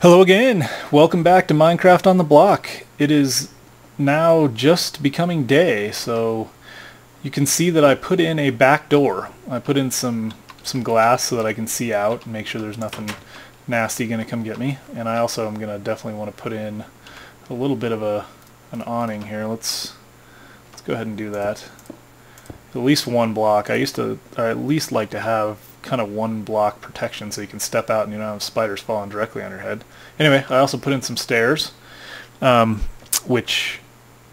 Hello again. Welcome back to Minecraft on the Block. It is now just becoming day, so you can see that I put in a back door. I put in some glass so that I can see out and make sure there's nothing nasty going to come get me. And I also am going to definitely want to put in a little bit of an awning here. Let's go ahead and do that. At least one block. I at least like to have kind of one block protection so you can step out and you don't have spiders falling directly on your head. Anyway, I also put in some stairs, which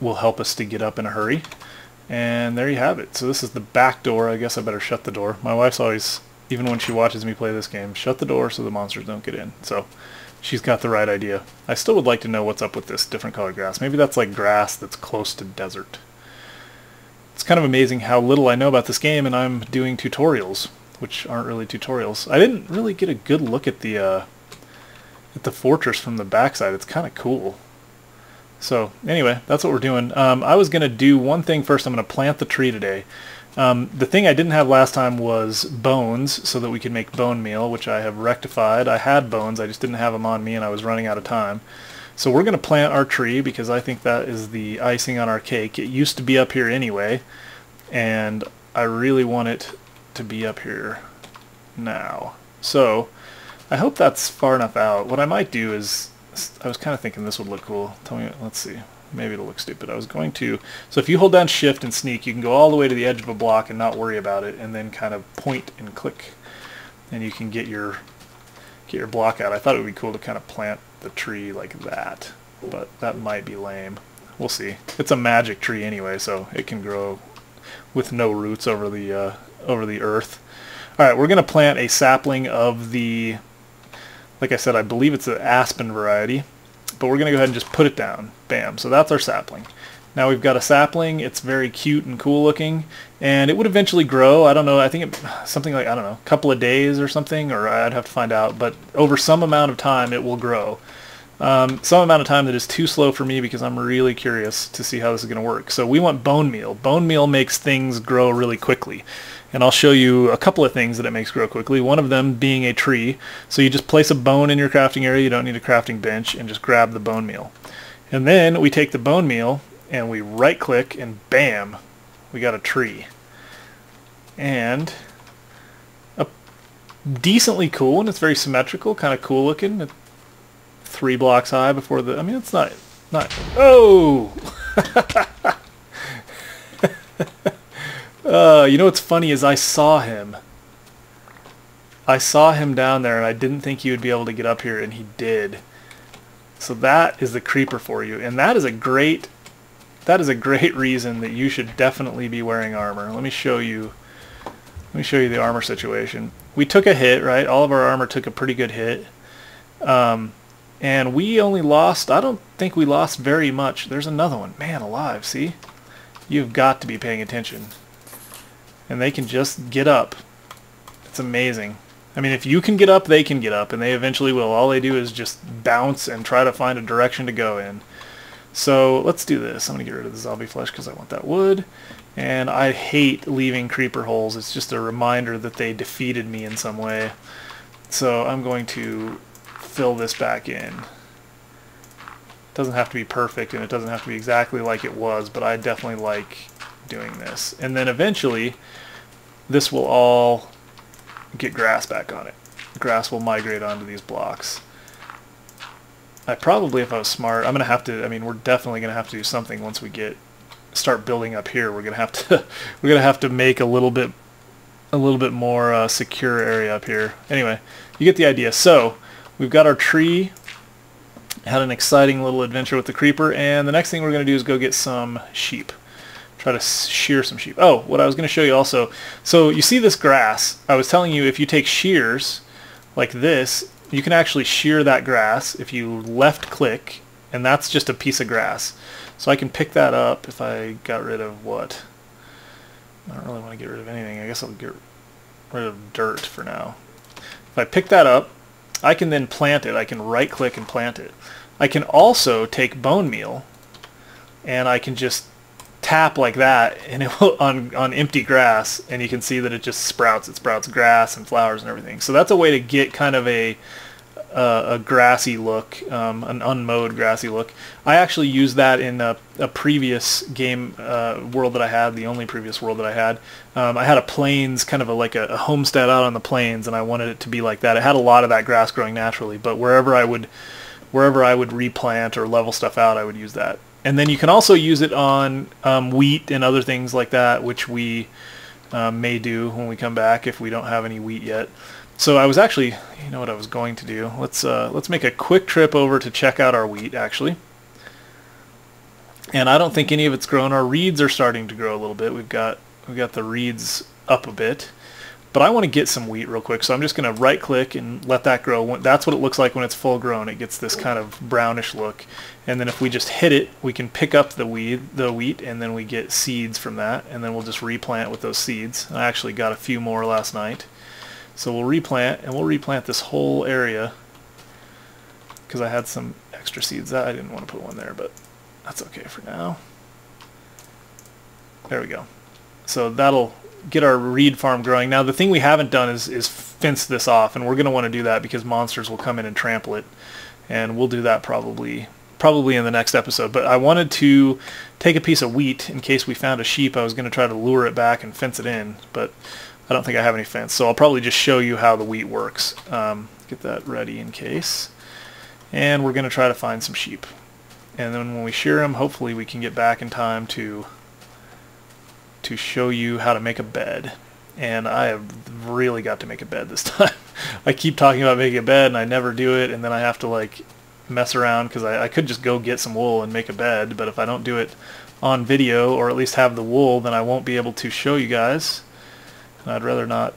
will help us to get up in a hurry. And there you have it. So this is the back door. I guess I better shut the door. My wife's always, even when she watches me play this game, shut the door so the monsters don't get in. So she's got the right idea. I still would like to know what's up with this different colored grass. Maybe that's like grass that's close to desert. It's kind of amazing how little I know about this game, and I'm doing tutorials, which aren't really tutorials. I didn't really get a good look at the fortress from the backside. It's kind of cool. So anyway, that's what we're doing. I was going to do one thing first. I'm going to plant the tree today. The thing I didn't have last time was bones, so that we could make bone meal, which I have rectified. I had bones, I just didn't have them on me, and I was running out of time. So we're going to plant our tree because I think that is the icing on our cake. It used to be up here anyway, and I really want it to be up here now. So I hope that's far enough out. What I might do is, I was kind of thinking this would look cool. Tell me, let's see. Maybe it'll look stupid. I was going to, so if you hold down shift and sneak, you can go all the way to the edge of a block and not worry about it, and then kind of point and click, and you can get your block out. I thought it would be cool to kind of plant the tree like that, but that might be lame. We'll see. It's a magic tree anyway, so it can grow with no roots over the earth. Alright, we're going to plant a sapling of the, like I said, I believe it's an aspen variety, but we're going to go ahead and just put it down. Bam. So that's our sapling. Now we've got a sapling. It's very cute and cool looking, and it would eventually grow. I don't know. I think something like, I don't know, a couple of days or something, or I'd have to find out, but over some amount of time it will grow. Some amount of time that is too slow for me because I'm really curious to see how this is going to work. So we want bone meal. Bone meal makes things grow really quickly. And I'll show you a couple of things that it makes grow quickly, one of them being a tree. So you just place a bone in your crafting area, you don't need a crafting bench, and just grab the bone meal. And then we take the bone meal and we right click and bam, we got a tree. And a decently cool one. It's very symmetrical, kind of cool looking. 3 blocks high before the, I mean, it's not, oh! You know what's funny is I saw him down there, and I didn't think he would be able to get up here, and he did. So that is the creeper for you, and that is a great reason that you should definitely be wearing armor. Let me show you the armor situation. We took a hit, right? All of our armor took a pretty good hit. And we only lost, I don't think we lost very much. There's another one. Man alive, see? You've got to be paying attention. And they can just get up. It's amazing. I mean, if you can get up, they can get up, and they eventually will. All they do is just bounce and try to find a direction to go in. So let's do this. I'm going to get rid of the zombie flesh because I want that wood. And I hate leaving creeper holes. It's just a reminder that they defeated me in some way. So I'm going to fill this back in. It doesn't have to be perfect, and it doesn't have to be exactly like it was, but I definitely like doing this. And then eventually this will all get grass back on it. Grass will migrate onto these blocks. I probably, if I was smart, I'm gonna have to, I mean, we're definitely gonna have to do something once we start building up here. We're gonna have to make a little bit more secure area up here. Anyway, you get the idea. So we've got our tree. Had an exciting little adventure with the creeper, and the next thing we're going to do is go get some sheep. Try to shear some sheep. Oh, what I was going to show you also. So you see this grass. I was telling you if you take shears like this, you can actually shear that grass if you left click, and that's just a piece of grass. So I can pick that up if I got rid of what? I don't really want to get rid of anything. I guess I'll get rid of dirt for now. If I pick that up, I can then plant it. I can right click and plant it. I can also take bone meal and I can just tap like that, and it will on empty grass, and you can see that it just sprouts. It sprouts grass and flowers and everything. So that's a way to get kind of a a grassy look, an unmowed grassy look. I actually used that in a previous game world that I had, the only previous world that I had. I had a plains, kind of like a homestead out on the plains, and I wanted it to be like that. It had a lot of that grass growing naturally, but wherever I would replant or level stuff out, I would use that. And then you can also use it on wheat and other things like that, which we may do when we come back if we don't have any wheat yet. So I was actually, you know what I was going to do? Let's make a quick trip over to check out our wheat, actually. And I don't think any of it's grown. Our reeds are starting to grow a little bit. We've got the reeds up a bit. But I want to get some wheat real quick, so I'm just going to right-click and let that grow. That's what it looks like when it's full grown. It gets this kind of brownish look. And then if we just hit it, we can pick up the wheat, and then we get seeds from that. And then we'll just replant with those seeds. I actually got a few more last night. So we'll replant, and we'll replant this whole area because I had some extra seeds. I didn't want to put one there, but that's okay for now. There we go. So that'll get our reed farm growing. Now the thing we haven't done is fence this off, and we're going to want to do that because monsters will come in and trample it, and we'll do that probably in the next episode. But I wanted to take a piece of wheat in case we found a sheep. I was going to try to lure it back and fence it in, but I don't think I have any fence, so I'll probably just show you how the wheat works. Get that ready in case. And we're going to try to find some sheep. And then when we shear them, hopefully we can get back in time to show you how to make a bed. And I have really got to make a bed this time. I keep talking about making a bed and I never do it, and then I have to like mess around because I could just go get some wool and make a bed, but if I don't do it on video, or at least have the wool, then I won't be able to show you guys. And I'd rather not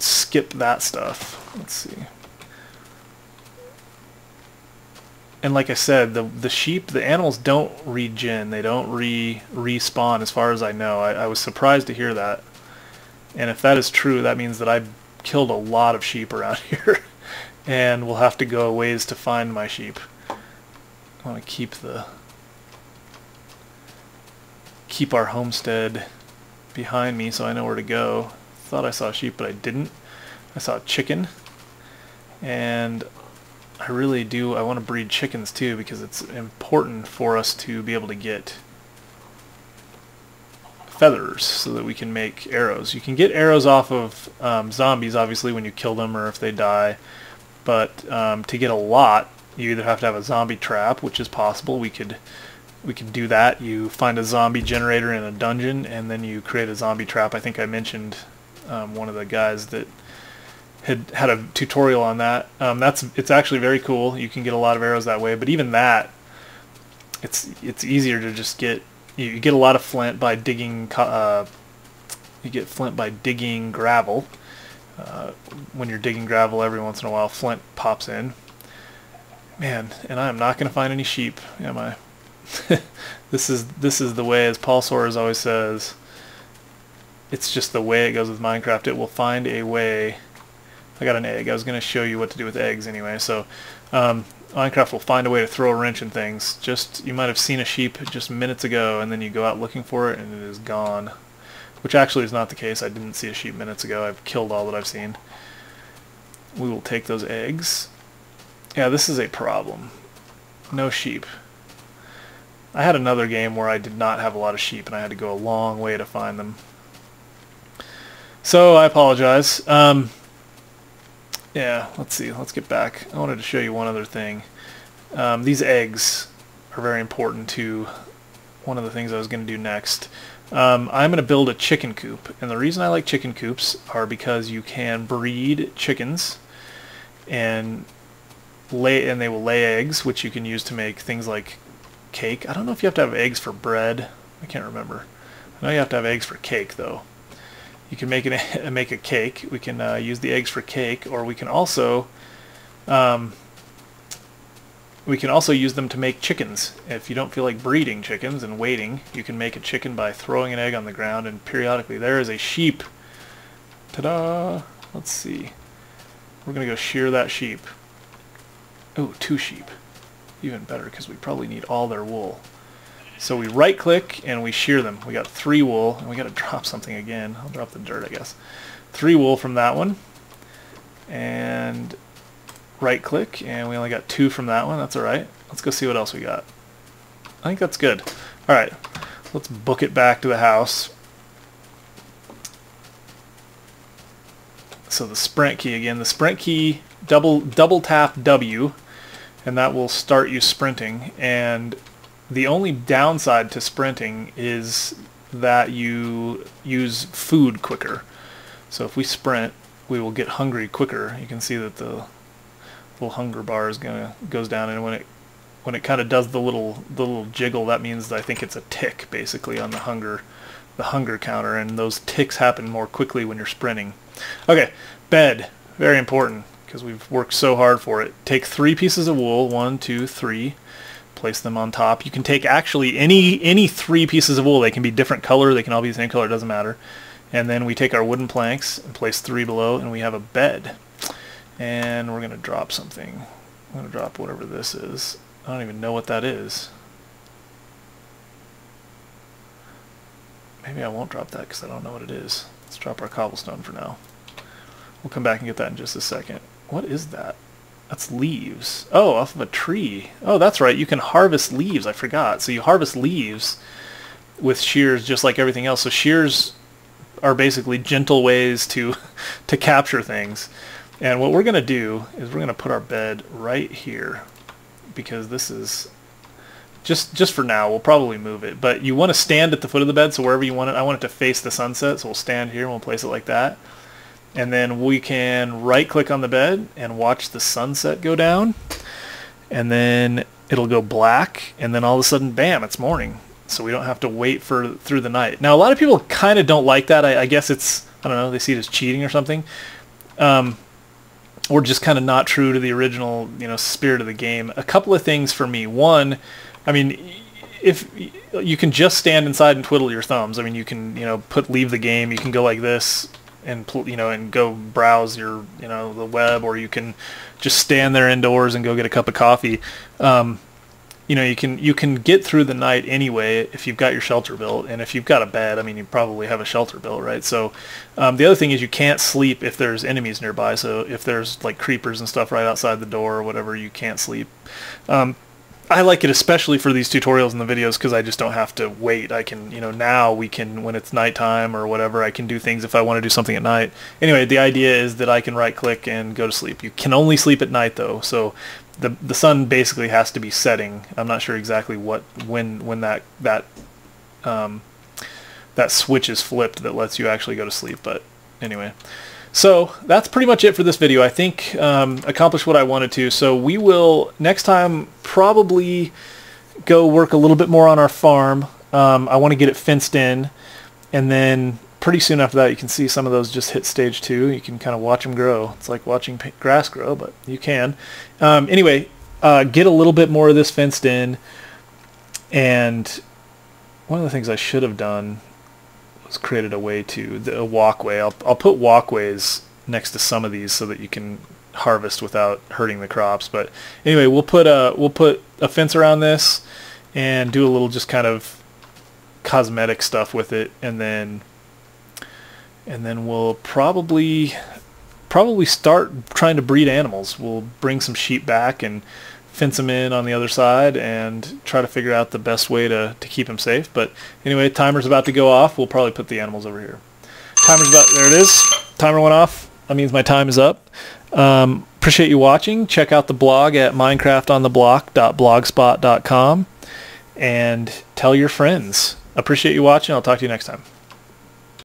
skip that stuff. Let's see. And like I said, the sheep, the animals don't regen. They don't respawn as far as I know. I was surprised to hear that. And if that is true, that means that I killed a lot of sheep around here. And we'll have to go a ways to find my sheep. I want to keep our homestead behind me so I know where to go. Thought I saw a sheep, but I didn't. I saw a chicken, and I really do. I want to breed chickens too because it's important for us to be able to get feathers so that we can make arrows. You can get arrows off of zombies, obviously, when you kill them or if they die, but to get a lot, you either have to have a zombie trap, which is possible. We could do that. You find a zombie generator in a dungeon, and then you create a zombie trap. I think I mentioned one of the guys that had a tutorial on that. It's actually very cool. You can get a lot of arrows that way, but even that, it's easier to just get. You get a lot of flint by digging. You get flint by digging gravel. When you're digging gravel, every once in a while, flint pops in. Man, and I am not going to find any sheep, am I? This is the way, as Paul Soares always says, it's just the way it goes with Minecraft. It will find a way. I got an egg. I was going to show you what to do with eggs anyway. So Minecraft will find a way to throw a wrench in things. You might have seen a sheep just minutes ago, and then you go out looking for it, and it is gone. Which actually is not the case. I didn't see a sheep minutes ago. I've killed all that I've seen. We will take those eggs. Yeah, this is a problem. No sheep. I had another game where I did not have a lot of sheep and I had to go a long way to find them. So I apologize. Yeah, let's see. Let's get back. I wanted to show you one other thing. These eggs are very important to one of the things I was going to do next. I'm going to build a chicken coop, and the reason I like chicken coops are because you can breed chickens and they will lay eggs, which you can use to make things like cake. I don't know if you have to have eggs for bread. I can't remember. I know you have to have eggs for cake, though. You can make a cake. We can use the eggs for cake, or we can also use them to make chickens. If you don't feel like breeding chickens and waiting, you can make a chicken by throwing an egg on the ground, and periodically there is a sheep. Ta-da! Let's see. We're going to go shear that sheep. Oh, 2 sheep. Even better, because we probably need all their wool. So we right-click and we shear them. We got 3 wool, and we got to drop something again. I'll drop the dirt, I guess. 3 wool from that one. And right click, and we only got 2 from that one. That's alright. Let's go see what else we got. I think that's good. Alright, let's book it back to the house. So the sprint key again. The sprint key, double tap W, and that will start you sprinting. And the only downside to sprinting is that you use food quicker. So if we sprint, we will get hungry quicker. You can see that the little hunger bar is goes down, and when it kind of does the little jiggle, that means I think it's a tick basically on the hunger counter, and those ticks happen more quickly when you're sprinting. Okay, bed, very important because we've worked so hard for it. Take 3 pieces of wool, 1, 2, 3. Place them on top. You can take actually any 3 pieces of wool. They can be different color. They can all be the same color. It doesn't matter. And then we take our wooden planks and place 3 below, and we have a bed. And we're going to drop something. I'm going to drop whatever this is. I don't even know what that is. Maybe I won't drop that because I don't know what it is. Let's drop our cobblestone for now. We'll come back and get that in just a second. What is that? That's leaves. Oh, off of a tree. Oh, that's right. You can harvest leaves. I forgot. So you harvest leaves with shears just like everything else. So shears are basically gentle ways to capture things. And what we're going to do is we're going to put our bed right here, because this is just for now. We'll probably move it, but you want to stand at the foot of the bed, so wherever you want it. I want it to face the sunset, so we'll stand here and we'll place it like that. And then we can right click on the bed and watch the sunset go down, and then it'll go black, and then all of a sudden, bam, it's morning. So we don't have to wait through the night. Now, a lot of people kind of don't like that. I guess it's, I don't know, they see it as cheating or something. Or just kind of not true to the original, spirit of the game. A couple of things for me. One, I mean, if you can just stand inside and twiddle your thumbs. I mean, you can, leave the game. You can go like this and, and go browse your, the web, or you can just stand there indoors and go get a cup of coffee. You can get through the night anyway if you've got your shelter built, and if you've got a bed, I mean, you probably have a shelter built, right? So the other thing is you can't sleep if there's enemies nearby. So if there's like creepers and stuff right outside the door or whatever, you can't sleep. I like it especially for these tutorials and the videos because I just don't have to wait. I can, now we can, when it's nighttime or whatever, I can do things if I want to do something at night. Anyway, the idea is that I can right click and go to sleep. You can only sleep at night though, so the sun basically has to be setting. I'm not sure exactly when that switch is flipped that lets you actually go to sleep, but anyway. So that's pretty much it for this video. I think accomplished what I wanted to. So we will next time probably go work a little bit more on our farm. I want to get it fenced in, and then pretty soon after that you can see some of those just hit stage 2. You can kind of watch them grow. It's like watching grass grow, but you can. Anyway, get a little bit more of this fenced in, and one of the things I should have done created a way to a walkway. I'll put walkways next to some of these so that you can harvest without hurting the crops. But anyway, we'll put a fence around this and do a little just kind of cosmetic stuff with it, and then we'll probably start trying to breed animals. We'll bring some sheep back and fence them in on the other side and try to figure out the best way to keep them safe. But anyway, timer's about to go off. We'll probably put the animals over here. There it is. Timer went off. That means my time is up. Appreciate you watching. Check out the blog at minecraftontheblock.blogspot.com and tell your friends. Appreciate you watching. I'll talk to you next time.